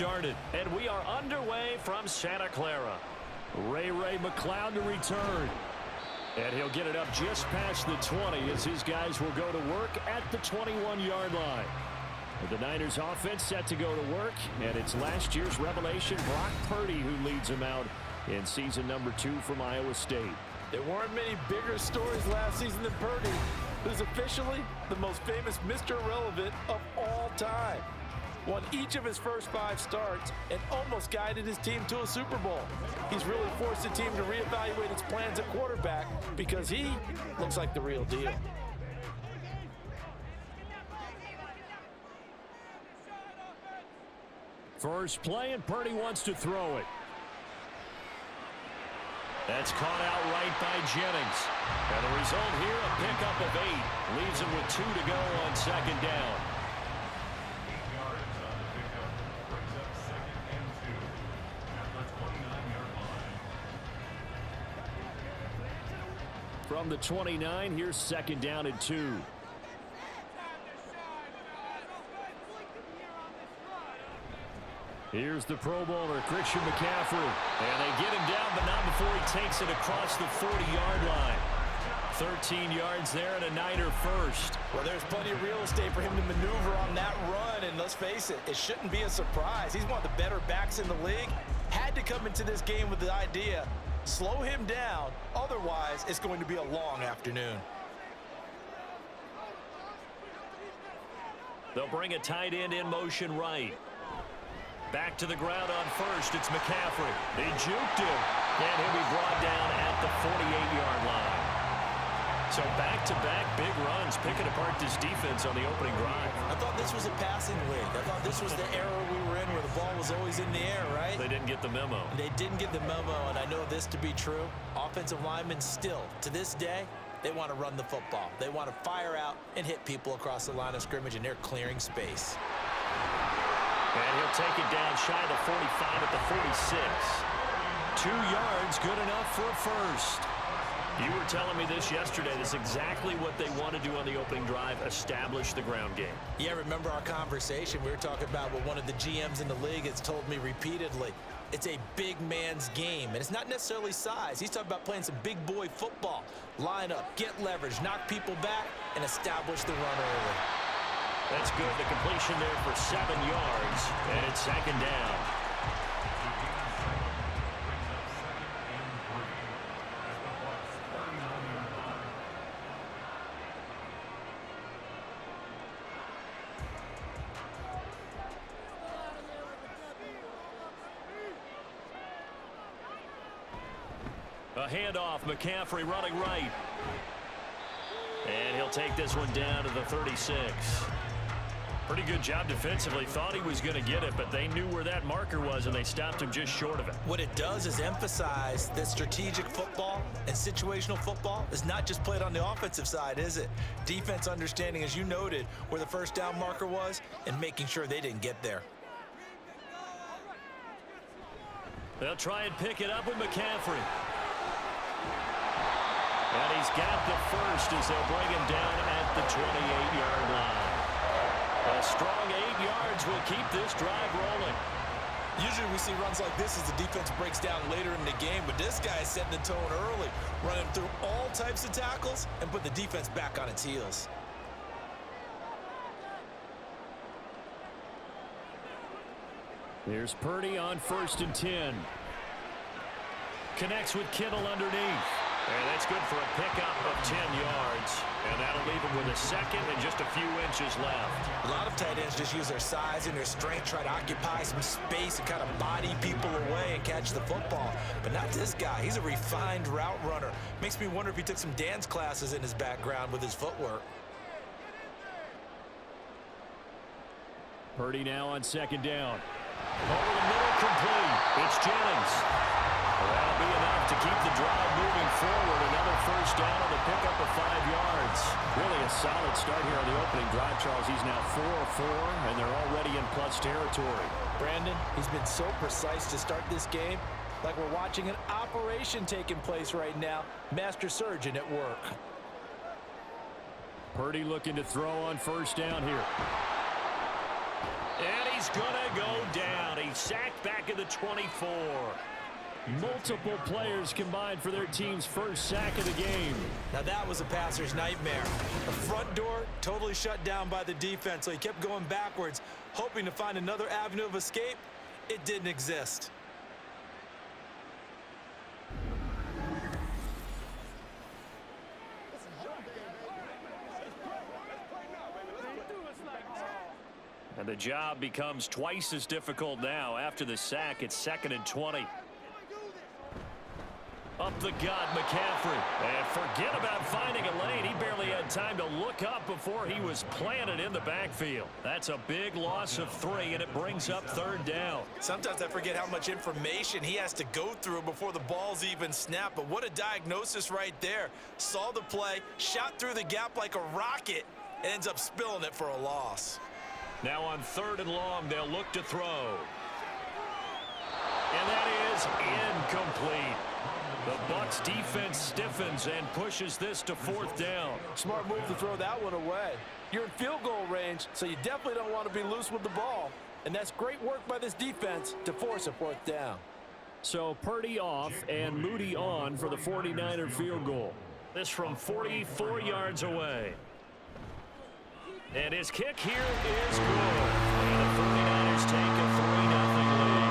started, and we are underway from Santa Clara. Ray McLeod to return. And he'll get it up just past the 20 as his guys will go to work at the 21-yard line. The Niners offense set to go to work, and it's last year's revelation, Brock Purdy, who leads them out in season number 2 from Iowa State. There weren't many bigger stories last season than Purdy, who's officially the most famous Mr. Irrelevant of all time. Won each of his first 5 starts and almost guided his team to a Super Bowl. He's really forced the team to reevaluate its plans at quarterback because he looks like the real deal. First play, and Purdy wants to throw it. That's caught out right by Jennings. And the result here, a pickup of 8. Leaves him with 2 to go on second down. From the 29, here's second down and 2. Here's the Pro Bowler, Christian McCaffrey. And they get him down, but not before he takes it across the 40-yard line. 13 yards there and a Niner first. Well, there's plenty of real estate for him to maneuver on that run, and let's face it, it shouldn't be a surprise. He's one of the better backs in the league. Had to come into this game with the idea, slow him down, otherwise it's going to be a long afternoon. They'll bring a tight end in motion right. Back to the ground on first. It's McCaffrey. They juked him. And he'll be brought down at the 48-yard line. So back-to-back big runs, picking apart this defense on the opening drive. I thought this was a passing league. I thought this was the era we were in where the ball was always in the air, right? They didn't get the memo. They didn't get the memo, and I know this to be true. Offensive linemen still, to this day, they want to run the football. They want to fire out and hit people across the line of scrimmage, and they're clearing space. And he'll take it down shy of the 45 at the 46. 2 yards, good enough for a first. You were telling me this yesterday. This is exactly what they want to do on the opening drive, establish the ground game. Yeah, remember our conversation? We were talking about what one of the GMs in the league has told me repeatedly. It's a big man's game, and it's not necessarily size. He's talking about playing some big boy football. Line up, get leverage, knock people back, and establish the run early. That's good. The completion there for 7 yards, and it's second down. A handoff, McCaffrey running right. And he'll take this one down to the 36. Pretty good job defensively. Thought he was going to get it, but they knew where that marker was, and they stopped him just short of it. What it does is emphasize that strategic football and situational football is not just played on the offensive side, is it? Defense understanding, as you noted, where the first down marker was and making sure they didn't get there. They'll try and pick it up with McCaffrey. And he's got the first as they'll bring him down at the 28-yard line. A strong 8 yards will keep this drive rolling. Usually we see runs like this as the defense breaks down later in the game, but this guy is setting the tone early, running through all types of tackles and put the defense back on its heels. Here's Purdy on 1st and 10. Connects with Kittle underneath. And that's good for a pickup of 10 yards. And that'll leave him with a second and just a few inches left. A lot of tight ends just use their size and their strength, try to occupy some space and kind of body people away and catch the football. But not this guy. He's a refined route runner. Makes me wonder if he took some dance classes in his background with his footwork. Purdy now on 2nd down. Over the middle, complete. It's Jennings. That'll be enough to keep the drive moving forward. Another first down on the pickup of 5 yards. Really a solid start here on the opening drive, Charles. He's now 4 of 4, and they're already in plus territory. Brandon, he's been so precise to start this game, like we're watching an operation taking place right now. Master surgeon at work. Purdy looking to throw on 1st down here. And he's going to go down. He's sacked back at the 24. Multiple players combined for their team's first sack of the game. Now that was a passer's nightmare. The front door totally shut down by the defense, so he kept going backwards, hoping to find another avenue of escape. It didn't exist. And the job becomes twice as difficult now. After the sack, it's 2nd and 20. Up the gut, McCaffrey. And forget about finding a lane. He barely had time to look up before he was planted in the backfield. That's a big loss of 3, and it brings up 3rd down. Sometimes I forget how much information he has to go through before the ball's even snapped. But what a diagnosis right there. Saw the play, shot through the gap like a rocket, and ends up spilling it for a loss. Now on 3rd and long, they'll look to throw. And that is incomplete. The Bucs defense stiffens and pushes this to 4th down. Smart move to throw that one away. You're in field goal range, so you definitely don't want to be loose with the ball. And that's great work by this defense to force a 4th down. So Purdy off and Moody on for the 49er field goal. This from 44 yards away. And his kick here is good. And the 49ers take a 3-0 lead.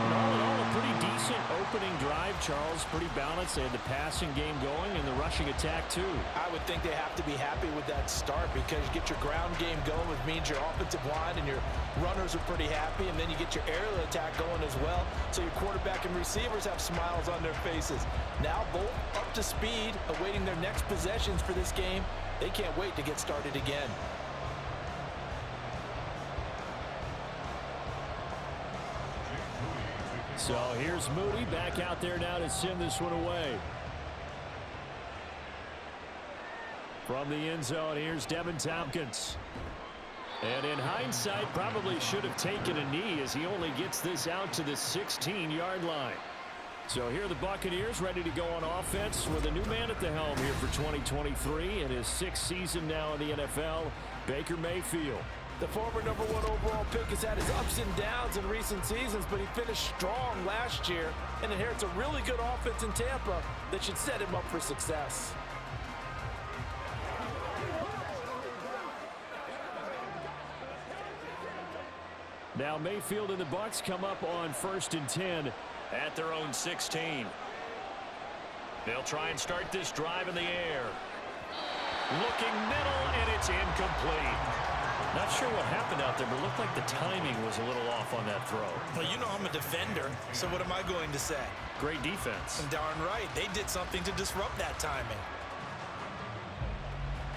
And all in all, a pretty decent opening drive, Charles. Pretty balanced. They had the passing game going and the rushing attack, too. I would think they have to be happy with that start because you get your ground game going, which means your offensive line and your runners are pretty happy, and then you get your aerial attack going as well, so your quarterback and receivers have smiles on their faces. Now both up to speed, awaiting their next possessions for this game. They can't wait to get started again. So here's Moody back out there now to send this one away. From the end zone, here's Devin Tompkins. And in hindsight, probably should have taken a knee as he only gets this out to the 16-yard line. So here are the Buccaneers ready to go on offense with a new man at the helm here for 2023 in his 6th season now in the NFL, Baker Mayfield. The former #1 overall pick has had his ups and downs in recent seasons, but he finished strong last year and inherits a really good offense in Tampa that should set him up for success. Now Mayfield and the Bucs come up on 1st and 10 at their own 16. They'll try and start this drive in the air. Looking middle, and it's incomplete. Not sure what happened out there, but it looked like the timing was a little off on that throw. Well, you know I'm a defender, so what am I going to say? Great defense. And darn right, they did something to disrupt that timing.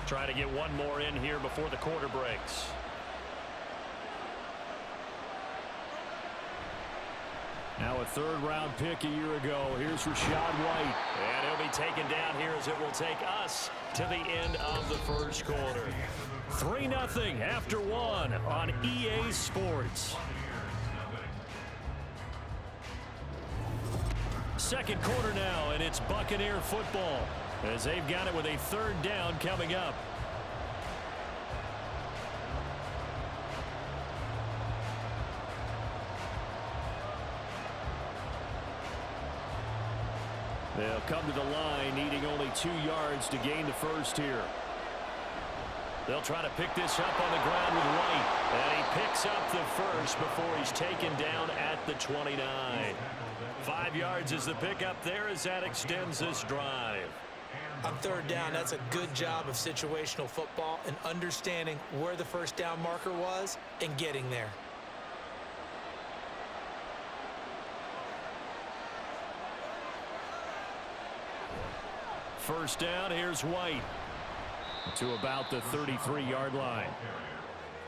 Try to get one more in here before the quarter breaks. Now a 3rd-round pick a year ago. Here's Rachaad White. And he'll be taken down here as it will take us to the end of the 1st quarter. 3-0 after 1 on EA Sports. 2nd quarter now, and it's Buccaneer football as they've got it with a 3rd down coming up. They'll come to the line, needing only 2 yards to gain the 1st here. They'll try to pick this up on the ground with White. And he picks up the 1st before he's taken down at the 29. 5 yards is the pickup there as that extends this drive. On 3rd down, that's a good job of situational football and understanding where the 1st down marker was and getting there. First down, here's White to about the 33-yard line.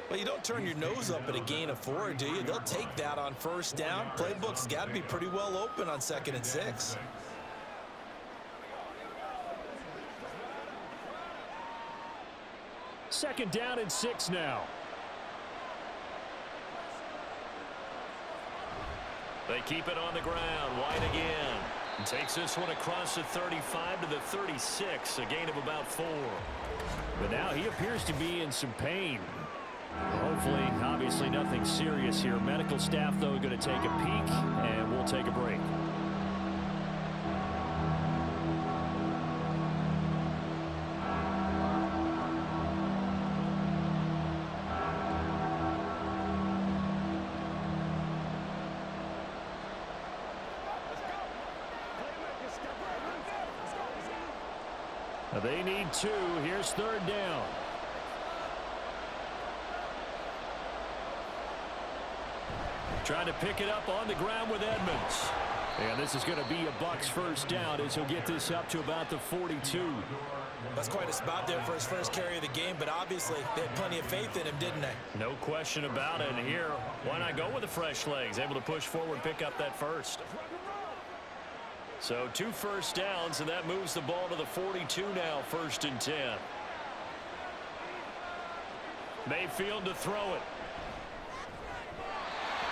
Well, you don't turn your nose up at a gain of 4, do you? They'll take that on 1st down. Playbook's got to be pretty well open on 2nd and 6. Second down and 6 now. They keep it on the ground. White again. Takes this one across the 35 to the 36, a gain of about 4. But now he appears to be in some pain. Hopefully, obviously nothing serious here. Medical staff, though, going to take a peek, and we'll take a break. They need 2. Here's 3rd down. Trying to pick it up on the ground with Edmonds. And this is going to be a Bucs 1st down as he'll get this up to about the 42. That's quite a spot there for his first carry of the game, but obviously they had plenty of faith in him, didn't they? No question about it. And here, why not go with the fresh legs? Able to push forward, pick up that first. So 2 first downs, and that moves the ball to the 42 now, 1st and 10. Mayfield to throw it.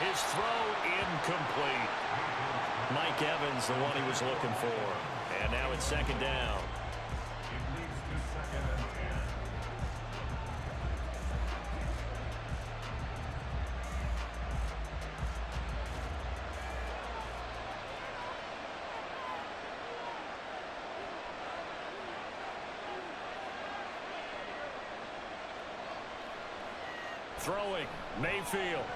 His throw incomplete. Mike Evans, the one he was looking for. And now it's 2nd down. Throwing, Mayfield.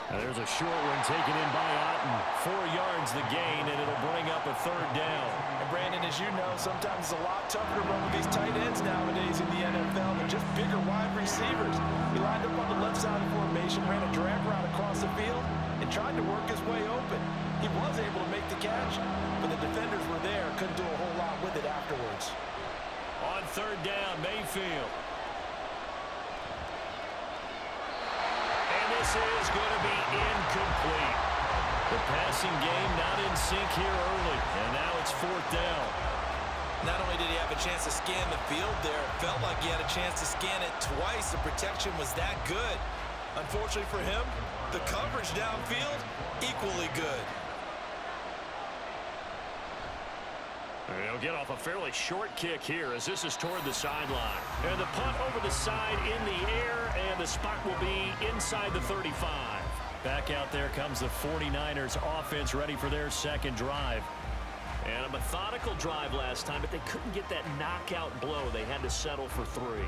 And there's a short one taken in by Otten. 4 yards the gain, and it'll bring up a 3rd down. And Brandon, as you know, sometimes it's a lot tougher to run with these tight ends nowadays in the NFL than just bigger wide receivers. He lined up on the left side of the formation, ran a drag route across the field, and tried to work his way open. He was able to make the catch, but the defenders were there, couldn't do a whole lot with it afterwards. On 3rd down, Mayfield. This is going to be incomplete. The passing game not in sync here early, and now it's 4th down. Not only did he have a chance to scan the field there, it felt like he had a chance to scan it twice. The protection was that good. Unfortunately for him, the coverage downfield, equally good. He'll get off a fairly short kick here as this is toward the sideline. And the punt over the side in the air, and the spot will be inside the 35. Back out there comes the 49ers offense ready for their 2nd drive. And a methodical drive last time, but they couldn't get that knockout blow. They had to settle for 3.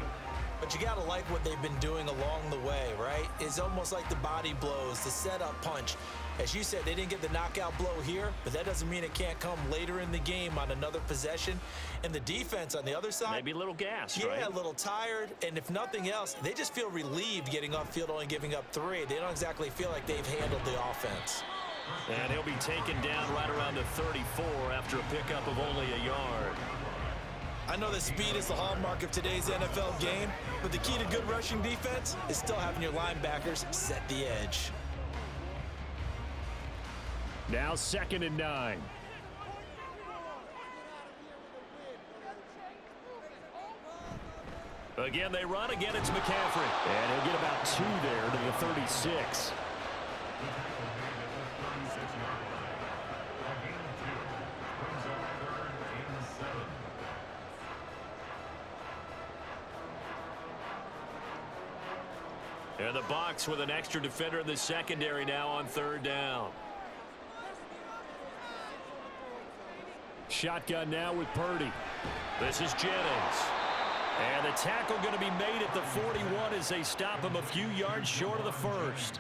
But you got to like what they've been doing along the way, right? It's almost like the body blows, the setup punch. As you said, they didn't get the knockout blow here, but that doesn't mean it can't come later in the game on another possession. And the defense on the other side, maybe a little gassed, yeah, right? A little tired. And if nothing else, they just feel relieved getting off field, only giving up 3. They don't exactly feel like they've handled the offense. And he'll be taken down right around the 34 after a pickup of only a yard. I know that speed is the hallmark of today's NFL game, but the key to good rushing defense is still having your linebackers set the edge. Now 2nd and 9. Again, they run. Again, it's McCaffrey. And he'll get about 2 there to the 36. And the Bucs with an extra defender in the secondary now on 3rd down. Shotgun now with Purdy. This is Jennings. And the tackle going to be made at the 41 as they stop him a few yards short of the 1st.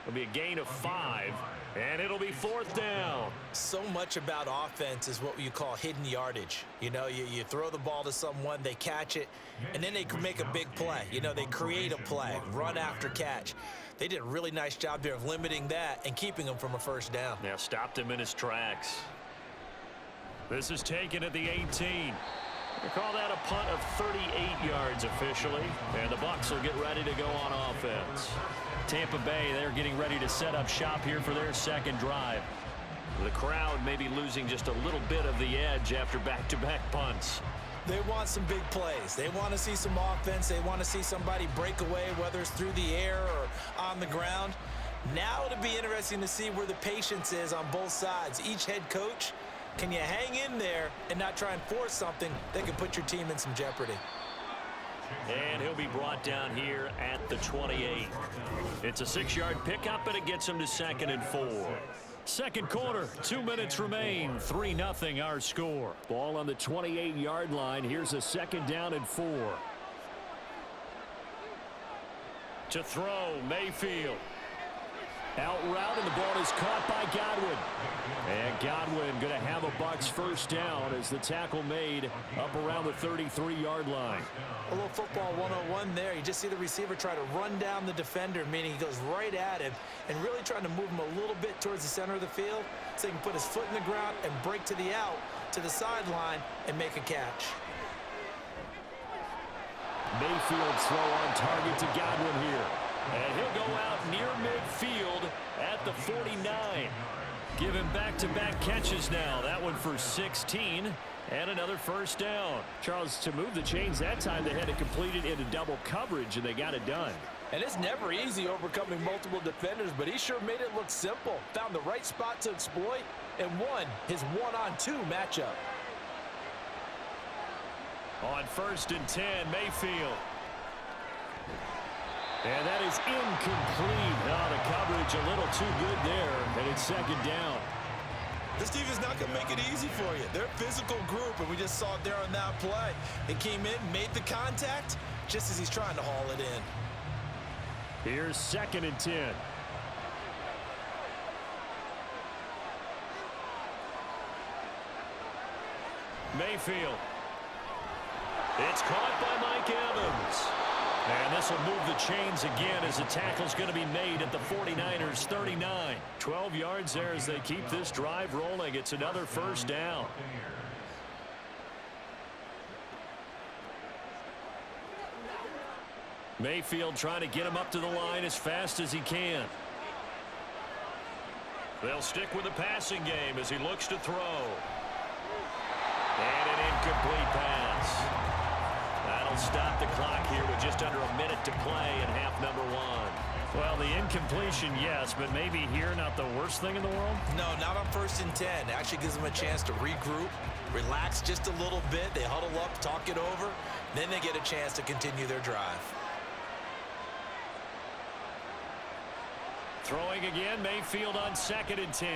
It'll be a gain of 5, and it'll be 4th down. So much about offense is what you call hidden yardage. You know, you throw the ball to someone, they catch it, and then they can make a big play. You know, they create a play, run after catch. They did a really nice job there of limiting that and keeping him from a 1st down. Now stopped him in his tracks. This is taken at the 18. They call that a punt of 38 yards officially, and the Bucs will get ready to go on offense. Tampa Bay, they're getting ready to set up shop here for their 2nd drive. The crowd may be losing just a little bit of the edge after back-to-back punts. They want some big plays. They want to see some offense. They want to see somebody break away, whether it's through the air or on the ground. Now it'll be interesting to see where the patience is on both sides. Each head coach, can you hang in there and not try and force something that could put your team in some jeopardy? And he'll be brought down here at the 28. It's a 6-yard pickup, and it gets him to 2nd and 4. Second quarter, 2 minutes remain. 3-0 our score. Ball on the 28-yard line. Here's a 2nd down and 4. To throw, Mayfield. Out route, and the ball is caught by Godwin. And Godwin going to have a Bucs first down as the tackle made up around the 33-yard line. A little football 101 there. You just see the receiver try to run down the defender, meaning he goes right at him and really trying to move him a little bit towards the center of the field so he can put his foot in the ground and break to the out, to the sideline, and make a catch. Mayfield throw on target to Godwin here. And he'll go out near midfield at the 49. Give him back-to-back catches now. That one for 16 and another first down. Charles, to move the chains that time, they had to complete it into double coverage, and they got it done. And it's never easy overcoming multiple defenders, but he sure made it look simple. Found the right spot to exploit and won his 1-on-2 matchup. On 1st and 10, Mayfield. And that is incomplete. Oh, the coverage a little too good there, and it's 2nd down. This defense is not going to make it easy for you. They're a physical group, and we just saw it there on that play. They came in, made the contact, just as he's trying to haul it in. Here's 2nd and 10. Mayfield. It's caught by Mike Evans. And this will move the chains again as the tackle's going to be made at the 49ers 39. 12 yards there as they keep this drive rolling. It's another first down. Mayfield trying to get him up to the line as fast as he can. They'll stick with the passing game as he looks to throw. And an incomplete pass. That'll stop the clock here with just under a minute to play in half number 1. Well, the incompletion, yes, but maybe here not the worst thing in the world? No, not on 1st and 10. It actually gives them a chance to regroup, relax just a little bit. They huddle up, talk it over. Then they get a chance to continue their drive. Throwing again, Mayfield on 2nd and 10.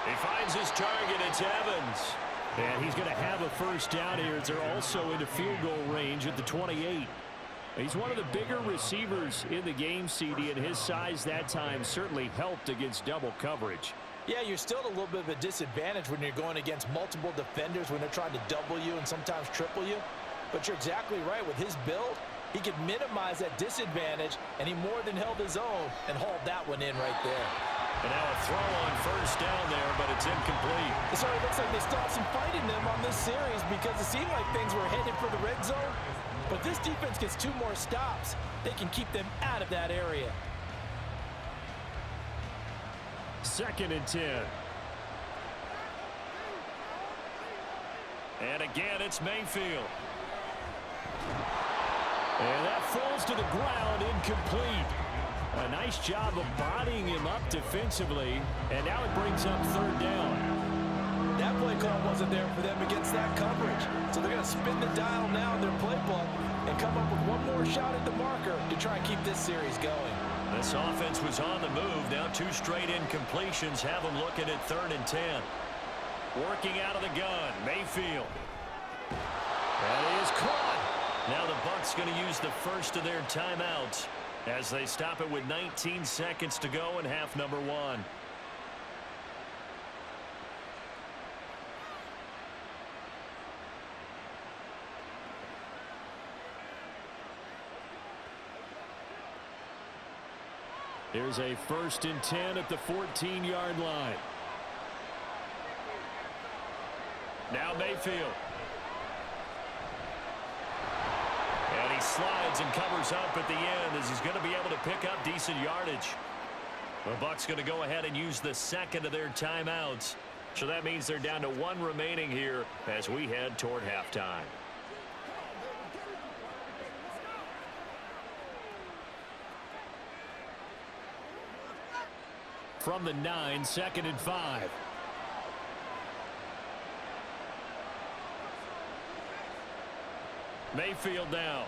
He finds his target. It's Evans. And he's going to have a first down here as they're also into field goal range at the 28. He's one of the bigger receivers in the game, CD, and his size that time certainly helped against double coverage. Yeah, you're still at a little bit of a disadvantage when you're going against multiple defenders when they're trying to double you and sometimes triple you. But you're exactly right. With his build, he could minimize that disadvantage, and he more than held his own and hauled that one in right there. And now a throw on first down there, but it's incomplete. It certainly looks like they still have some fight in them on this series because it seemed like things were headed for the red zone. But this defense gets 2 more stops. They can keep them out of that area. 2nd and 10. And again, it's Mayfield. And that falls to the ground, incomplete. A nice job of bodying him up defensively, and now it brings up 3rd down. That play call wasn't there for them against that coverage. So they're going to spin the dial now in their playbook and come up with one more shot at the marker to try and keep this series going. This offense was on the move. Now 2 straight incompletions have them looking at 3rd and 10. Working out of the gun, Mayfield. That is caught. Now the Bucs going to use the first of their timeouts as they stop it with 19 seconds to go in half number 1. Here's a 1st and 10 at the 14-yard line. Now Mayfield. And he slides and covers up at the end as he's going to be able to pick up decent yardage. The Bucs going to go ahead and use the 2nd of their timeouts. So that means they're down to 1 remaining here as we head toward halftime. From the 9, 2nd and 5. Mayfield now.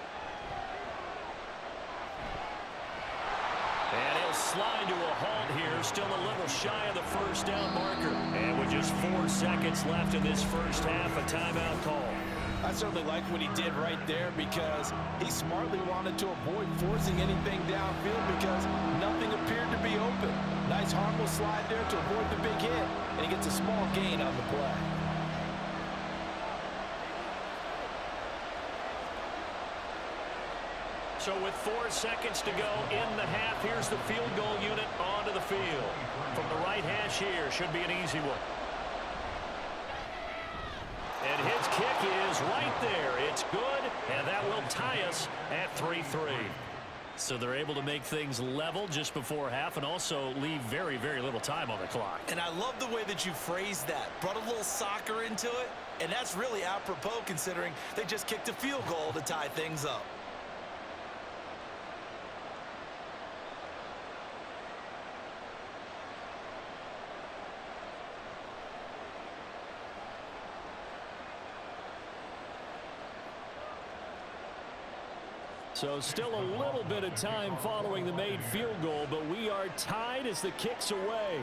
And he'll slide to a halt here, still a little shy of the first down marker. And with just 4 seconds left in this first half, a timeout call. I certainly like what he did right there because he smartly wanted to avoid forcing anything downfield because nothing appeared to be open. Nice harmless slide there to avoid the big hit, and he gets a small gain on the play. So with 4 seconds to go in the half, here's the field goal unit onto the field. From the right hash here, should be an easy one. And his kick is right there. It's good, and that will tie us at 3-3. So they're able to make things level just before half and also leave very, very little time on the clock. And I love the way that you phrased that. Brought a little soccer into it, and that's really apropos considering they just kicked a field goal to tie things up. So still a little bit of time following the made field goal, but we are tied as the kick's away.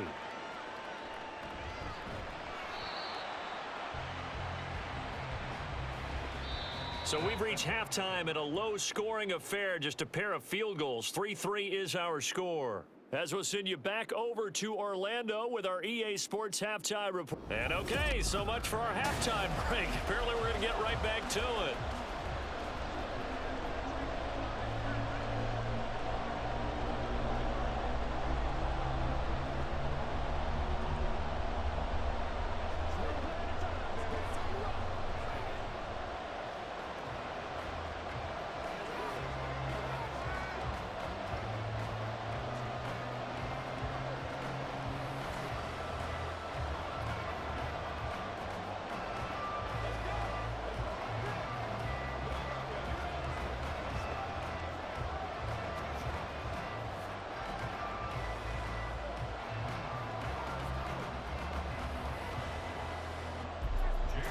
So we've reached halftime in a low-scoring affair, just a pair of field goals. 3-3 is our score. As we'll send you back over to Orlando with our EA Sports halftime report. And okay, so much for our halftime break. Apparently we're going to get right back to it.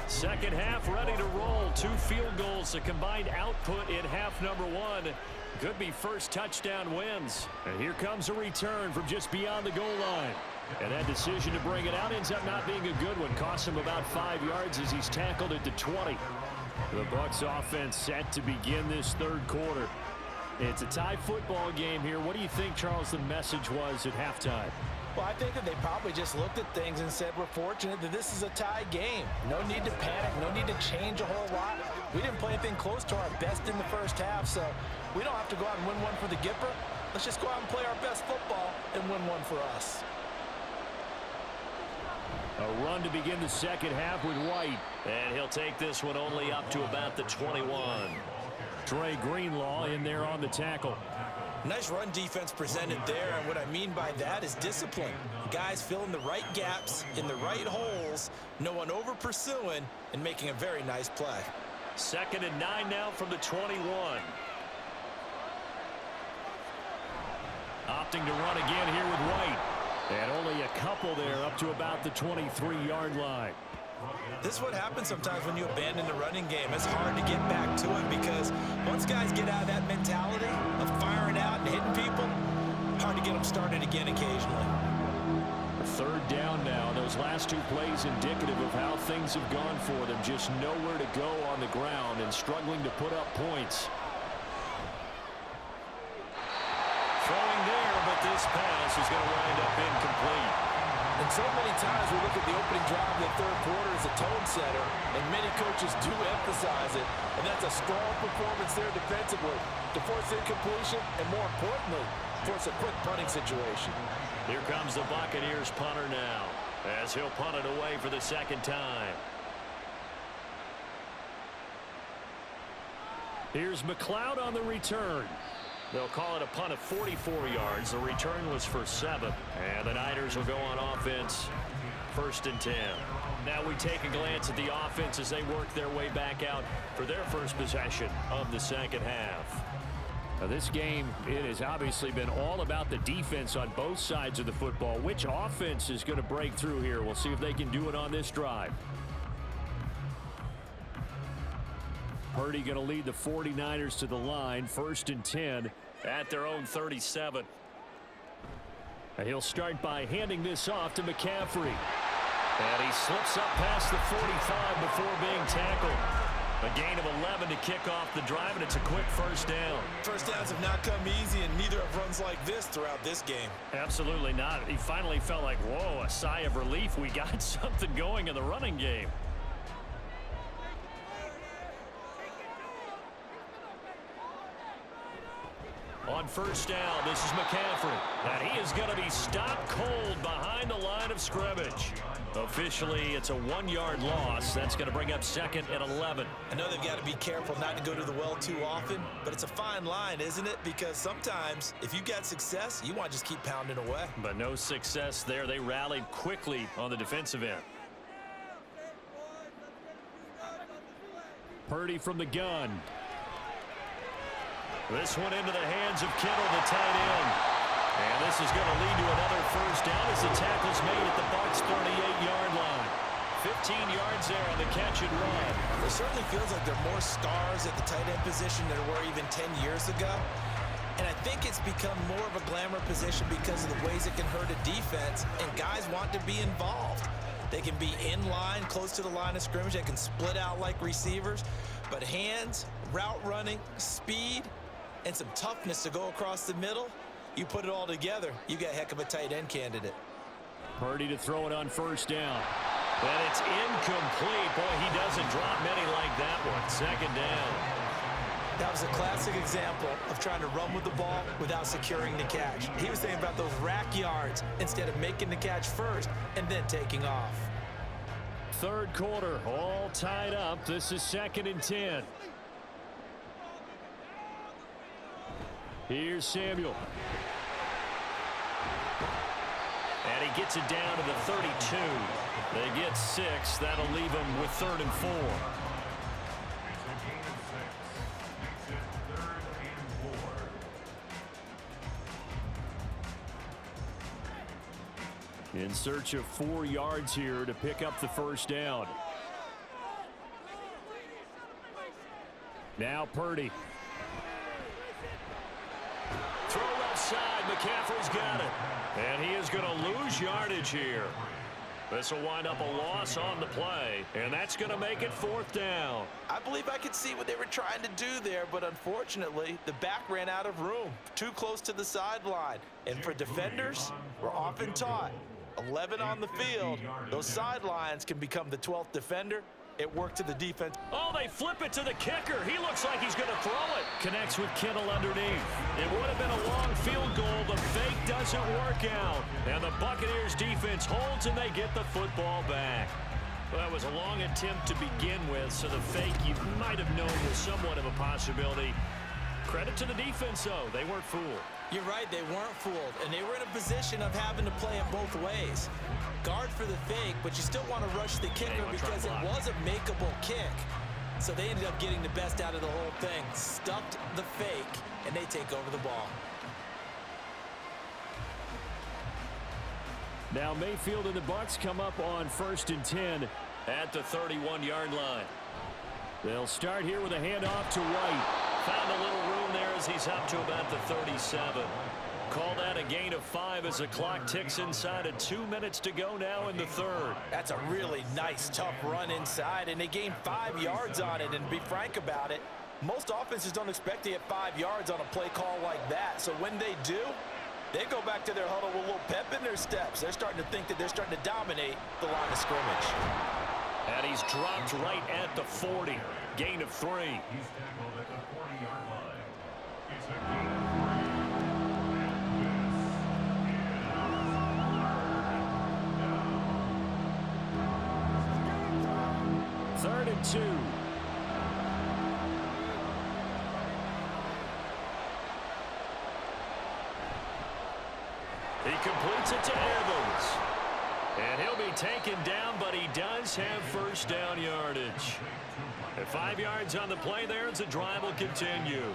Second half ready to roll. 2 field goals, a combined output in half number 1. Could be first touchdown wins. And here comes a return from just beyond the goal line. And that decision to bring it out ends up not being a good one. Costs him about 5 yards as he's tackled at the 20. The Bucs offense set to begin this third quarter. It's a tie football game here. What do you think, Charles, the message was at halftime? Well, I think that they probably just looked at things and said, we're fortunate that this is a tie game. No need to panic, no need to change a whole lot. We didn't play anything close to our best in the first half, so we don't have to go out and win one for the Gipper. Let's just go out and play our best football and win one for us. A run to begin the second half with White. And he'll take this one only up to about the 21. Trey Greenlaw in there on the tackle. Nice run defense presented there, and what I mean by that is discipline. Guys filling the right gaps in the right holes, no one over pursuing, and making a very nice play. 2nd and 9 now from the 21. Opting to run again here with White. And only a couple there up to about the 23-yard line. This is what happens sometimes when you abandon the running game. It's hard to get back to it because once guys get out of that mentality of firing out and hitting people, hard to get them started again occasionally. 3rd down now. Those last 2 plays indicative of how things have gone for them. Just nowhere to go on the ground and struggling to put up points. Throwing there, but this pass is going to wind up incomplete. And so many times we look at the opening drive of the third quarter as a tone setter, and many coaches do emphasize it, and that's a strong performance there defensively to force incompletion and, more importantly, force a quick punting situation. Here comes the Buccaneers punter now as he'll punt it away for the 2nd time. Here's McLeod on the return. They'll call it a punt of 44 yards. The return was for 7. And the Niners will go on offense. 1st and 10. Now we take a glance at the offense as they work their way back out for their first possession of the second half. Now this game, it has obviously been all about the defense on both sides of the football. Which offense is going to break through here? We'll see if they can do it on this drive. Purdy going to lead the 49ers to the line. 1st and 10 at their own 37. And he'll start by handing this off to McCaffrey. And he slips up past the 45 before being tackled. A gain of 11 to kick off the drive, and it's a quick first down. First downs have not come easy, and neither have runs like this throughout this game. Absolutely not. He finally felt like, whoa, a sigh of relief. We got something going in the running game. On first down, this is McCaffrey. And he is going to be stopped cold behind the line of scrimmage. Officially, it's a 1-yard loss. That's going to bring up second and 11. I know they've got to be careful not to go to the well too often, but it's a fine line, isn't it? Because sometimes, if you got success, you want to just keep pounding away. But no success there. They rallied quickly on the defensive end. Purdy from the gun. This one into the hands of Kittle, the tight end. And this is going to lead to another first down as the tackle's made at the Bucs' 38-yard line. 15 yards there on the catch and run. It certainly feels like there are more stars at the tight end position than there were even 10 years ago. And I think it's become more of a glamour position because of the ways it can hurt a defense, and guys want to be involved. They can be in line, close to the line of scrimmage. They can split out like receivers. But hands, route running, speed, and some toughness to go across the middle, you put it all together, you got a heck of a tight end candidate. Purdy to throw it on first down. And it's incomplete. Boy, he doesn't drop many like that one. Second down. That was a classic example of trying to run with the ball without securing the catch. He was thinking about those rack yards instead of making the catch first and then taking off. Third quarter, all tied up. This is second and 10. Here's Samuel. And he gets it down to the 32. They get 6. That'll leave them with 3rd and 4. In search of 4 yards here to pick up the first down. Now Purdy. Throw left side. McCaffrey's got it. And he is going to lose yardage here. This will wind up a loss on the play, and that's going to make it 4th down. I believe I could see what they were trying to do there, but unfortunately, the back ran out of room, too close to the sideline. And for defenders, we're often taught, 11 on the field, those sidelines can become the 12th defender. It worked to the defense. Oh, they flip it to the kicker. He looks like he's going to throw it. Connects with Kittle underneath. It would have been a long field goal. The fake doesn't work out. And the Buccaneers defense holds, and they get the football back. Well, that was a long attempt to begin with, so the fake you might have known was somewhat of a possibility. Credit to the defense, though. They weren't fooled. You're right, they weren't fooled, and they were in a position of having to play it both ways. Guard for the fake, but you still want to rush the kicker because it was a makeable kick. So they ended up getting the best out of the whole thing, stuffed the fake, and they take over the ball. Now Mayfield and the Bucs come up on 1st and 10 at the 31-yard line. They'll start here with a handoff to White. Found a little room there as he's up to about the 37. Call that a gain of 5 as the clock ticks inside of 2 minutes to go now in the 3rd. That's a really nice, tough run inside, and they gained 5 yards on it. And to be frank about it, most offenses don't expect to get 5 yards on a play call like that. So when they do, they go back to their huddle with a little pep in their steps. They're starting to think that they're starting to dominate the line of scrimmage. And he's dropped right at the 40. Gain of 3. He's tackled at the 40-yard line. It's a gain of 3. 3rd and 2. He completes it to Evans. And he'll be taken down, but he does have first down yardage. At 5 yards on the play there as the drive will continue.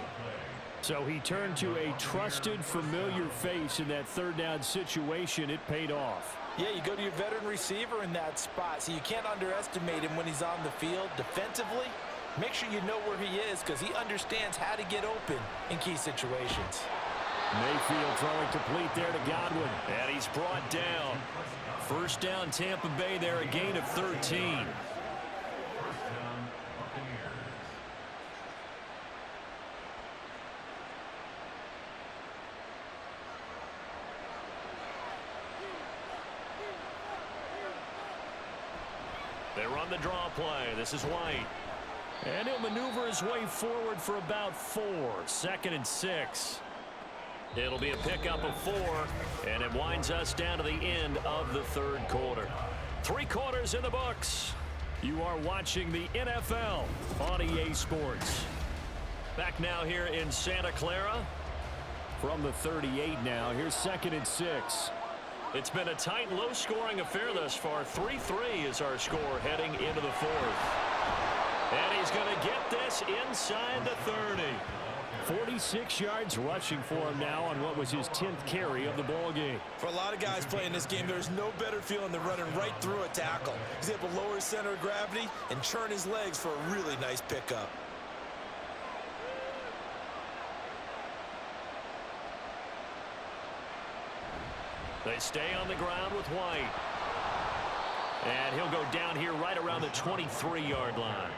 So he turned to a trusted, familiar face in that 3rd down situation. It paid off. Yeah, you go to your veteran receiver in that spot, so you can't underestimate him when he's on the field. Defensively, make sure you know where he is because he understands how to get open in key situations. Mayfield throwing complete there to Godwin. And he's brought down. First down, Tampa Bay there, a gain of 13. First down, Buccaneers. They run the draw play. This is White. And he'll maneuver his way forward for about 4. 2nd and 6. It'll be a pickup of 4, and it winds us down to the end of the 3rd quarter. 3 quarters in the books. You are watching the NFL on EA Sports. Back now here in Santa Clara. From the 38 now, here's 2nd and 6. It's been a tight, low-scoring affair thus far. 3-3 is our score heading into the 4th. And he's going to get this inside the 30. 46 yards rushing for him now on what was his 10th carry of the ball game. For a lot of guys playing this game, there's no better feeling than running right through a tackle. He's able to lower his center of gravity and churn his legs for a really nice pickup. They stay on the ground with White. And he'll go down here right around the 23-yard line.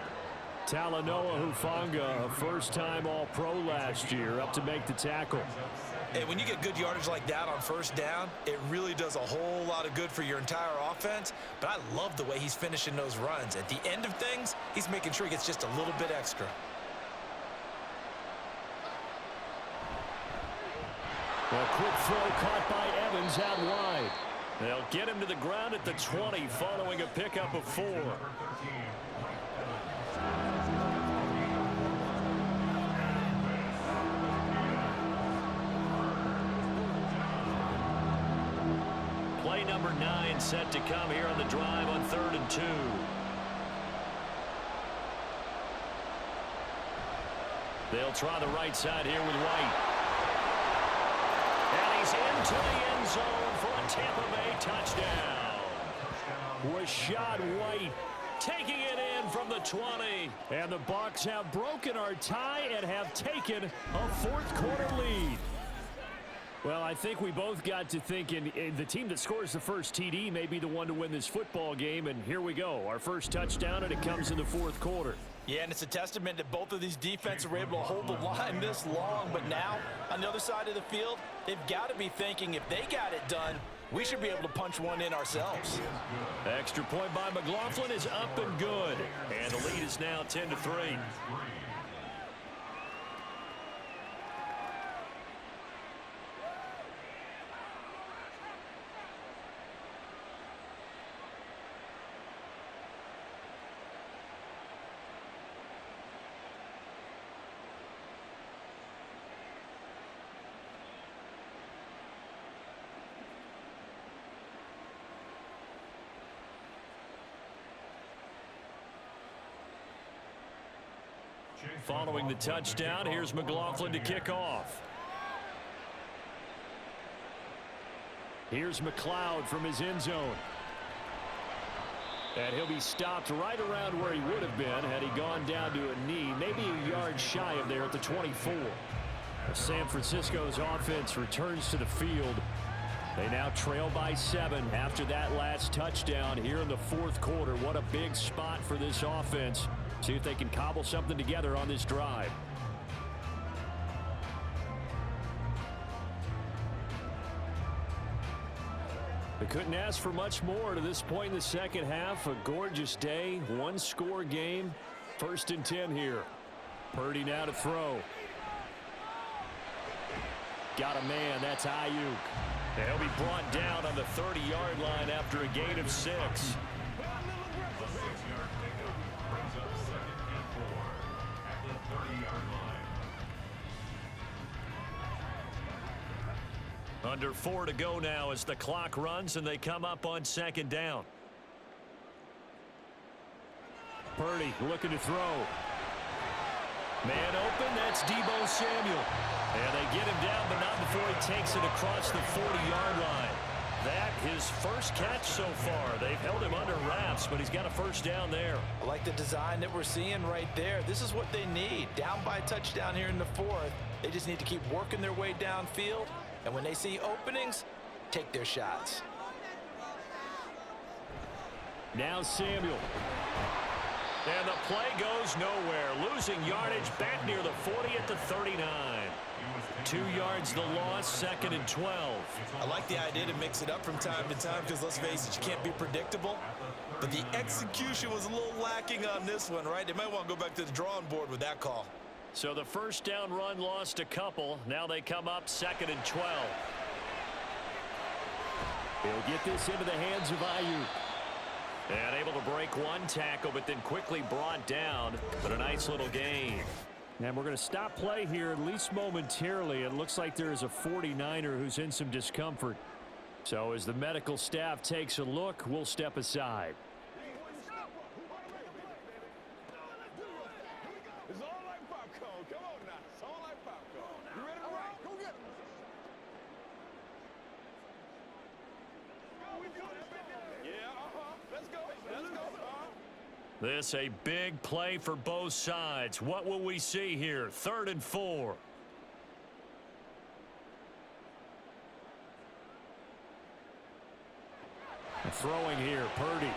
Talanoa Hufanga, a first-time All-Pro last year, up to make the tackle. Hey, when you get good yardage like that on first down, it really does a whole lot of good for your entire offense. But I love the way he's finishing those runs. At the end of things, he's making sure he gets just a little bit extra. A quick throw caught by Evans out wide. They'll get him to the ground at the 20 following a pickup of 4. Play number 9 set to come here on the drive on 3rd and 2. They'll try the right side here with White. And he's into the end zone for a Tampa Bay touchdown. Rashad White taking it in from the 20. And the Bucs have broken our tie and have taken a 4th quarter lead. Well, I think we both got to thinking the team that scores the first TD may be the one to win this football game, and here we go. Our first touchdown, and it comes in the 4th quarter. Yeah, and it's a testament that both of these defenses were able to hold the line this long, but now, on the other side of the field, they've got to be thinking if they got it done, we should be able to punch one in ourselves. Extra point by McLaughlin is up and good, and the lead is now 10-3. Following the touchdown, here's McLaughlin to kick off. Here's McLeod from his end zone. And he'll be stopped right around where he would have been had he gone down to a knee, maybe a yard shy of there at the 24. San Francisco's offense returns to the field. They now trail by 7 after that last touchdown here in the 4th quarter. What a big spot for this offense. See if they can cobble something together on this drive. They couldn't ask for much more to this point in the second half. A gorgeous day, 1-score game. 1st and 10 here. Purdy now to throw. Got a man, that's Ayuk. They'll be brought down on the 30-yard line after a gain of 6. Under 4 to go now as the clock runs and they come up on 2nd down. Purdy looking to throw. Man open, that's Deebo Samuel. And they get him down, but not before he takes it across the 40-yard line. that his first catch so far. They've held him under wraps, but he's got a first down there. I like the design that we're seeing right there. This is what they need. Down by a touchdown here in the fourth. They just need to keep working their way downfield. And when they see openings, take their shots. Now Samuel. And the play goes nowhere. Losing yardage back near the 40 at the 39. 2 yards the loss, 2nd and 12. I like the idea to mix it up from time to time because, let's face it, you can't be predictable. But the execution was a little lacking on this one, right? They might want to go back to the drawing board with that call. So the first down run lost a couple. Now they come up 2nd and 12. He'll get this into the hands of Ayuk. And able to break one tackle, but then quickly brought down. But a nice little gain. And we're going to stop play here, at least momentarily. It looks like there is a 49er who's in some discomfort. So as the medical staff takes a look, we'll step aside. It's all like popcorn. Come on now. It's all like popcorn. You ready to roll? Go get it. Yeah, let's go. Let's go. This a big play for both sides. What will we see here? 3rd and 4. Throwing here, Purdy.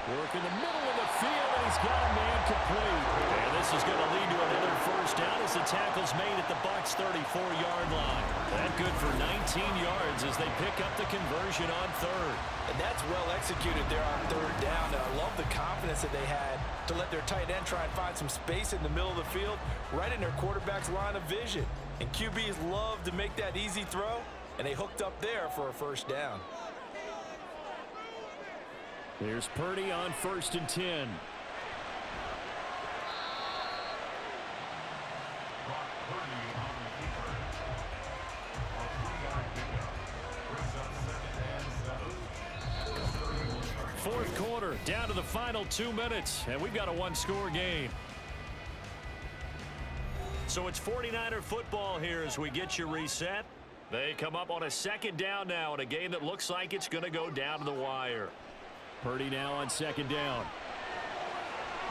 Work in the middle of the field, and he's got a man complete. And this is going to lead to another first down as the tackle's made at the Bucs' 34-yard line. That good for 19 yards as they pick up the conversion on 3rd. And that's well executed there on 3rd down. And I love the confidence that they had to let their tight end try and find some space in the middle of the field, right in their quarterback's line of vision. And QBs love to make that easy throw, and they hooked up there for a first down. Here's Purdy on 1st and 10. Fourth quarter, down to the final 2 minutes, and we've got a one-score game. So it's 49er football here as we get you reset. They come up on a 2nd down now in a game that looks like it's going to go down to the wire. Purdy now on 2nd down.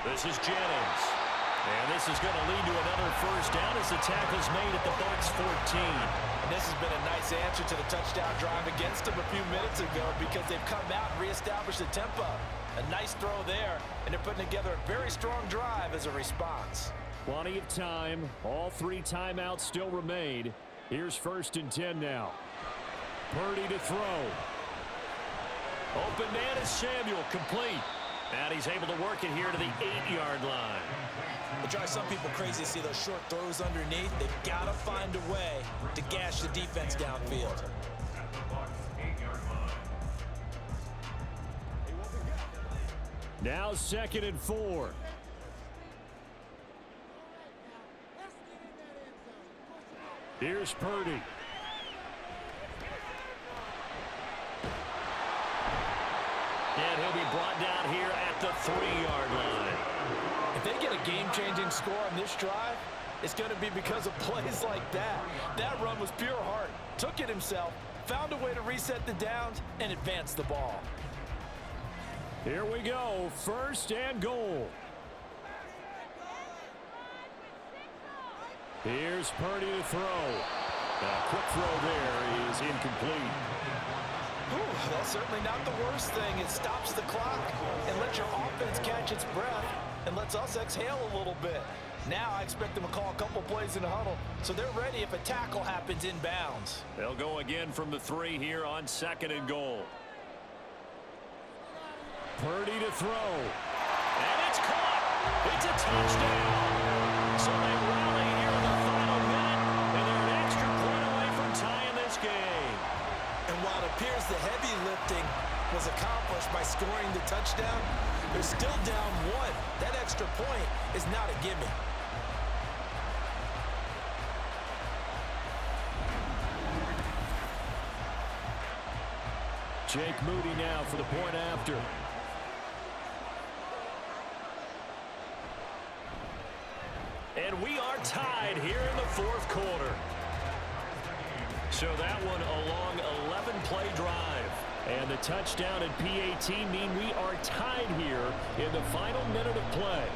This is Jennings. And this is going to lead to another first down as the tackle's made at the Bucs' 14. And this has been a nice answer to the touchdown drive against them a few minutes ago because they've come out and reestablished the tempo. A nice throw there, and they're putting together a very strong drive as a response. Plenty of time. All 3 timeouts still remain. Here's 1st and 10 now. Purdy to throw. Open man is Samuel, complete. And he's able to work it here to the 8-yard line. It drives some people crazy to see those short throws underneath. They've got to find a way to gash the defense downfield. Now 2nd and 4. Here's Purdy. And he'll be brought down here at the 3-yard line. If they get a game-changing score on this drive, it's going to be because of plays like that. That run was pure heart. Took it himself, found a way to reset the downs, and advance the ball. Here we go. 1st and goal. Here's Purdy to throw. A quick throw there is incomplete. Whew, that's certainly not the worst thing. It stops the clock and lets your offense catch its breath and lets us exhale a little bit. Now I expect them to call a couple plays in the huddle so they're ready if a tackle happens inbounds. They'll go again from the 3 here on 2nd and goal. Purdy to throw. And it's caught. It's a touchdown. So they rally here in the final minute, and they're an extra point away from tying this game. And while it appears the heavy lifting was accomplished by scoring the touchdown, they're still down 1. That extra point is not a gimme. Jake Moody now for the point after. And we are tied here in the 4th quarter. So that one a long 11-play drive. And the touchdown and PAT mean we are tied here in the final minute of play.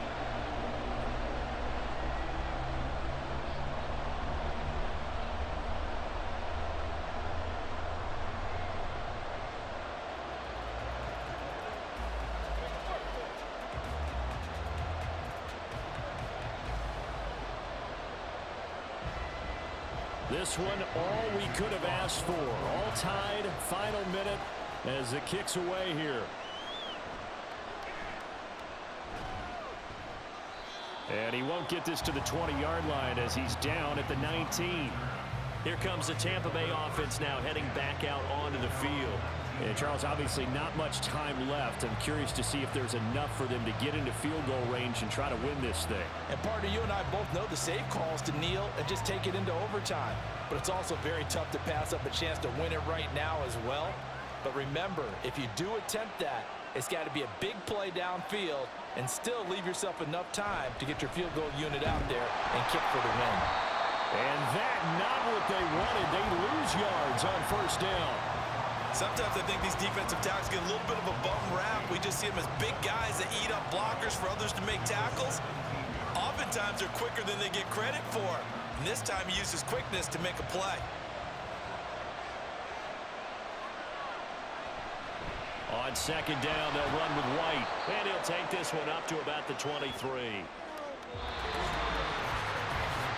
This one, all we could have asked for. All tied, final minute as it kicks away here. And he won't get this to the 20-yard line as he's down at the 19. Here comes the Tampa Bay offense now heading back out onto the field. And Charles, obviously not much time left. I'm curious to see if there's enough for them to get into field goal range and try to win this thing. And partner, you and I both know the safe calls to kneel and just take it into overtime. But it's also very tough to pass up a chance to win it right now as well. But remember, if you do attempt that, it's got to be a big play downfield and still leave yourself enough time to get your field goal unit out there and kick for the win. And that, not what they wanted. They lose yards on first down. Sometimes I think these defensive tackles get a little bit of a bum rap. We just see them as big guys that eat up blockers for others to make tackles. Oftentimes they're quicker than they get credit for. And this time he uses quickness to make a play. On second down, they'll run with White. And he'll take this one up to about the 23.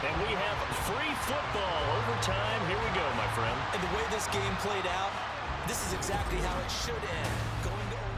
And we have free football overtime. Here we go, my friend. And the way this game played out, this is exactly how it should end. Going to overtime.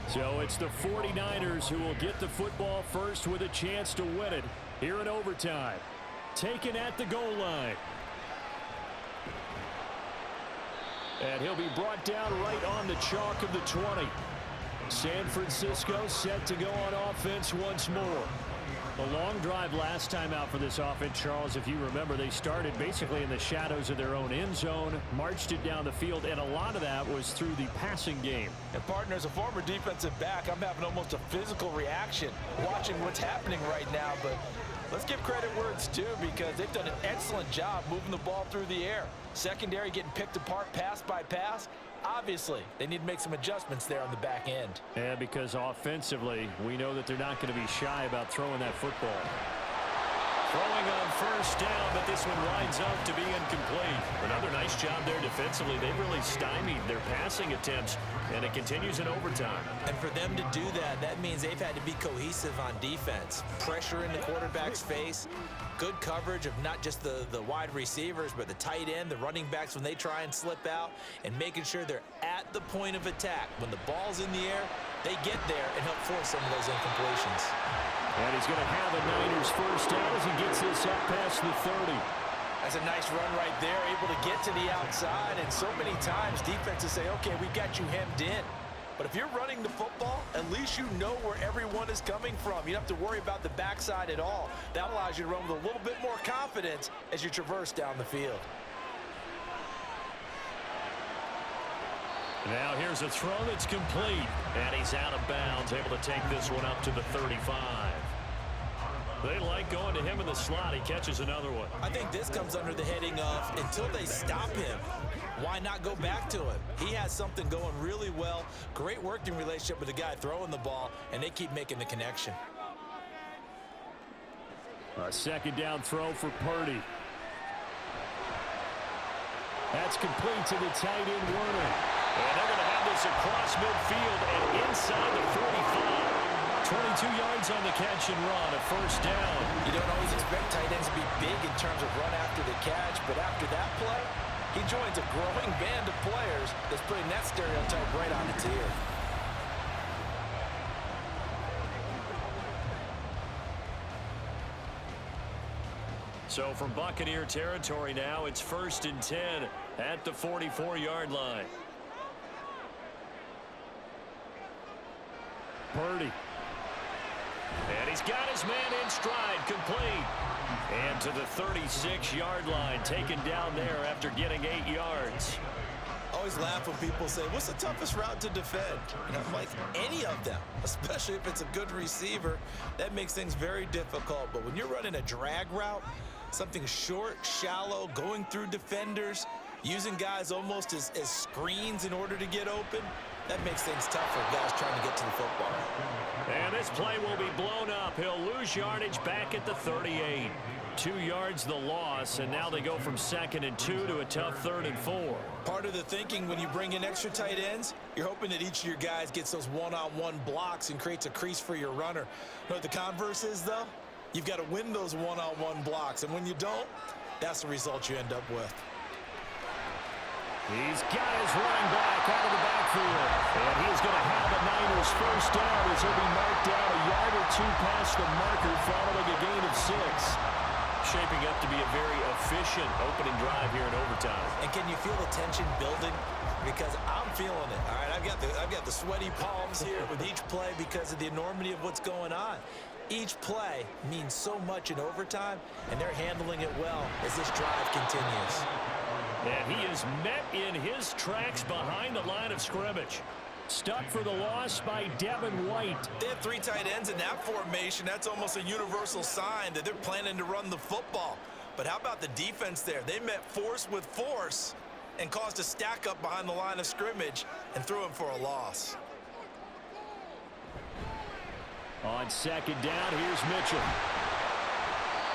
So it's the 49ers who will get the football first with a chance to win it here in overtime. Taken at the goal line. And he'll be brought down right on the chalk of the 20. San Francisco set to go on offense once more. A long drive last time out for this offense, Charles. If you remember, they started basically in the shadows of their own end zone, marched it down the field, and a lot of that was through the passing game. And partner, as a former defensive back, I'm having almost a physical reaction watching what's happening right now. But let's give credit where it's due, because they've done an excellent job moving the ball through the air. Secondary getting picked apart pass by pass. Obviously, they need to make some adjustments there on the back end. Yeah, because offensively, we know that they're not going to be shy about throwing that football. Throwing on first down, but this one winds up to be incomplete. Another nice job there defensively. They've really stymied their passing attempts, and it continues in overtime. And for them to do that, that means they've had to be cohesive on defense. Pressure in the quarterback's face. Good coverage of not just the wide receivers, but the tight end, the running backs when they try and slip out, and making sure they're at the point of attack. When the ball's in the air, they get there and help force some of those incompletions. And he's going to have a Niners first down as he gets this up past the 30. That's a nice run right there, able to get to the outside. And so many times defenses say, okay, we got you hemmed in. But if you're running the football, at least you know where everyone is coming from. You don't have to worry about the backside at all. That allows you to run with a little bit more confidence as you traverse down the field. Now here's a throw that's complete. And he's out of bounds, able to take this one up to the 35. They like going to him in the slot. He catches another one. I think this comes under the heading of until they stop him, why not go back to him? He has something going really well. Great working relationship with the guy throwing the ball, and they keep making the connection. A second down throw for Purdy. That's complete to the tight end, Werner. And they're going to have this across midfield and inside the 45. 22 yards on the catch and run, a first down. You don't always expect tight ends to be big in terms of run after the catch, but after that play, he joins a growing band of players that's putting that stereotype right on its ear. So from Buccaneer territory now, it's 1st and 10 at the 44-yard line. Purdy. And he's got his man in stride, complete. And to the 36-yard line, taken down there after getting 8 yards. Always laugh when people say, what's the toughest route to defend? And I'm like, any of them, especially if it's a good receiver. That makes things very difficult. But when you're running a drag route, something short, shallow, going through defenders, using guys almost as screens in order to get open, that makes things tough for guys trying to get to the football. And this play will be blown up. He'll lose yardage back at the 38. 2 yards the loss, and now they go from 2nd and 2 to a tough 3rd and 4. Part of the thinking when you bring in extra tight ends, you're hoping that each of your guys gets those one-on-one blocks and creates a crease for your runner. You know what the converse is, though? You've got to win those one-on-one blocks, and when you don't, that's the result you end up with. He's got his running back out of the backfield. And he's going to have a Niners first down as he'll be marked down a yard or 2 past the marker following a gain of 6. Shaping up to be a very efficient opening drive here in overtime. And can you feel the tension building? Because I'm feeling it. All right, I've got the sweaty palms here with each play because of the enormity of what's going on. Each play means so much in overtime, and they're handling it well as this drive continues. And he is met in his tracks behind the line of scrimmage. Stuck for the loss by Devin White. They have 3 tight ends in that formation. That's almost a universal sign that they're planning to run the football. But how about the defense there? They met force with force and caused a stack up behind the line of scrimmage and threw him for a loss. On 2nd down, here's Mitchell.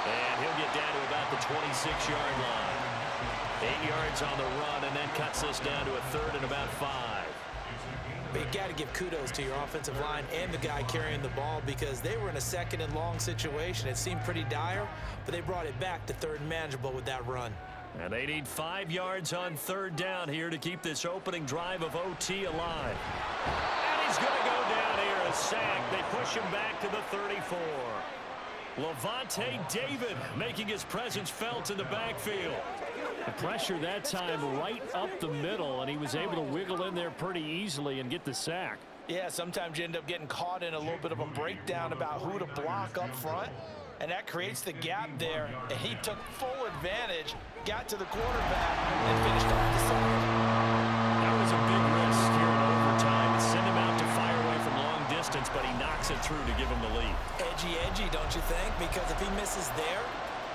And he'll get down to about the 26-yard line. 8 yards on the run, and then cuts this down to a 3rd and about 5. But you got to give kudos to your offensive line and the guy carrying the ball because they were in a 2nd and long situation. It seemed pretty dire, but they brought it back to 3rd and manageable with that run. And they need 5 yards on 3rd down here to keep this opening drive of OT alive. And he's going to go down here, a sack. They push him back to the 34. Levante David making his presence felt in the backfield. The pressure that time right up the middle, and he was able to wiggle in there pretty easily and get the sack. Yeah, sometimes you end up getting caught in a little bit of a breakdown about who to block up front, and that creates the gap there, and he took full advantage, got to the quarterback, and finished off the side. That was a big risk here in overtime. Send him out to fire away from long distance, but he knocks it through to give him the lead. Edgy, don't you think? Because if he misses there,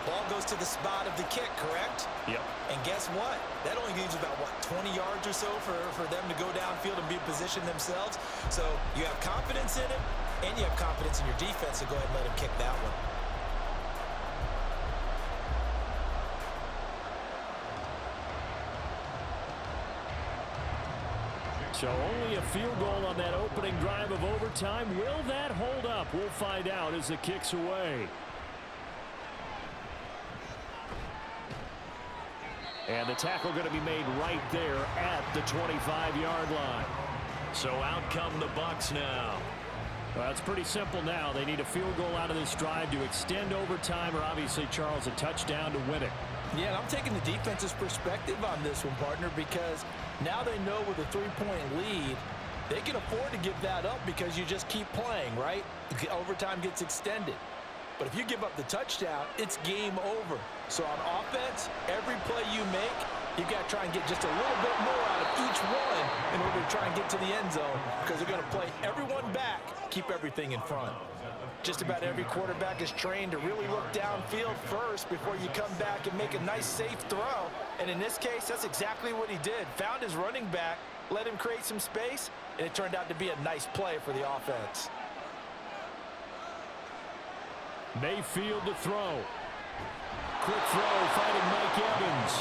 ball goes to the spot of the kick, correct? Yep. And guess what? That only leaves about, 20 yards or so for them to go downfield and be positioned themselves. So you have confidence in it, and you have confidence in your defense to go ahead and let him kick that one. So only a field goal on that opening drive of overtime. Will that hold up? We'll find out as the kick's away. And the tackle going to be made right there at the 25-yard line. So out come the Bucs now. Well, it's pretty simple now. They need a field goal out of this drive to extend overtime, or obviously, Charles, a touchdown to win it. Yeah, and I'm taking the defense's perspective on this one, partner, because now they know with a 3-point lead, they can afford to give that up because you just keep playing, right? Overtime gets extended. But if you give up the touchdown, it's game over. So on offense, every play you make, you've got to try and get just a little bit more out of each one in order to try and get to the end zone because they're going to play everyone back, keep everything in front. Just about every quarterback is trained to really look downfield first before you come back and make a nice, safe throw. And in this case, that's exactly what he did. Found his running back, let him create some space, and it turned out to be a nice play for the offense. Mayfield to throw. Quick throw, finding Mike Evans.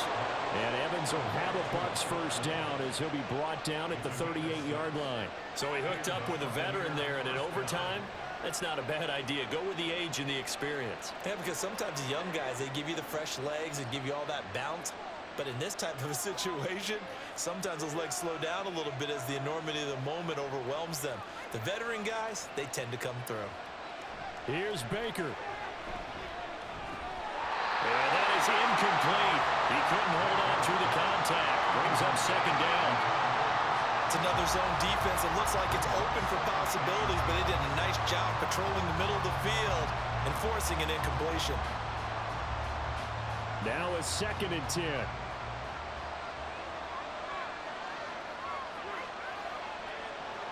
And Evans will have a Bucs first down as he'll be brought down at the 38-yard line. So he hooked up with a veteran there, and in overtime, that's not a bad idea. Go with the age and the experience. Yeah, because sometimes the young guys, they give you the fresh legs and give you all that bounce. But in this type of a situation, sometimes those legs slow down a little bit as the enormity of the moment overwhelms them. The veteran guys, they tend to come through. Here's Baker. And is incomplete. He couldn't hold on through the contact. Brings up second down. It's another zone defense. It looks like it's open for possibilities, but they did a nice job patrolling the middle of the field and forcing an incompletion. Now a 2nd and 10.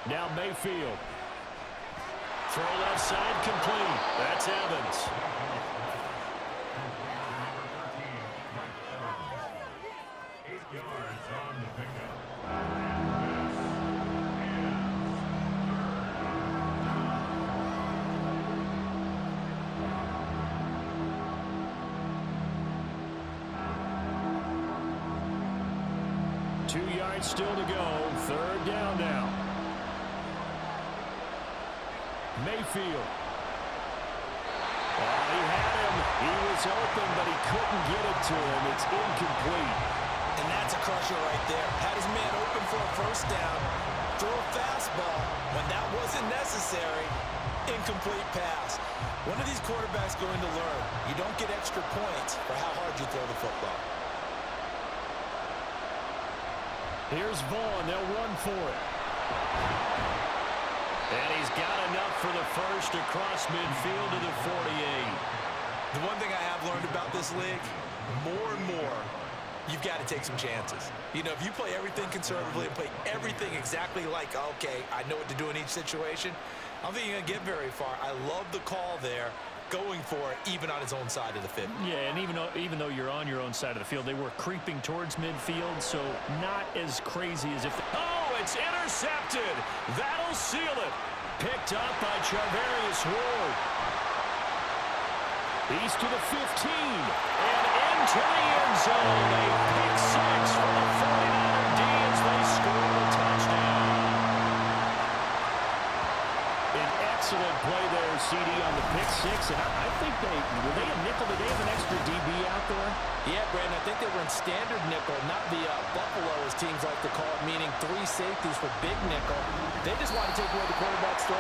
Now Mayfield. Throw left side complete. That's Evans. Still to go. 3rd down now. Mayfield. Oh, he had him. He was open, but he couldn't get it to him. It's incomplete. And that's a crusher right there. Had his man open for a 1st down. Throw a fastball when that wasn't necessary. Incomplete pass. One of these quarterbacks going to learn. You don't get extra points for how hard you throw the football. Here's Vaughn. They'll run for it. And he's got enough for the first across midfield to the 48. The one thing I have learned about this league, more and more, you've got to take some chances. You know, if you play everything conservatively and play everything exactly like, okay, I know what to do in each situation, I don't think you're going to get very far. I love the call there, going for it, even on his own side of the field. Yeah, and even though you're on your own side of the field, they were creeping towards midfield, so not as crazy as if... Oh, it's intercepted! That'll seal it! Picked up by Charvarius Ward. He's to the 15, and into the end zone. A pick 6 for the 49er D as they score a touchdown. An excellent play there, CD, on the pick 6, and I think were they a nickel? Did they have an extra DB out there? Yeah, Brandon, I think they were in standard nickel, not the Buffalo, as teams like to call it, meaning 3 safeties for big nickel. They just want to take away the quarterback's throw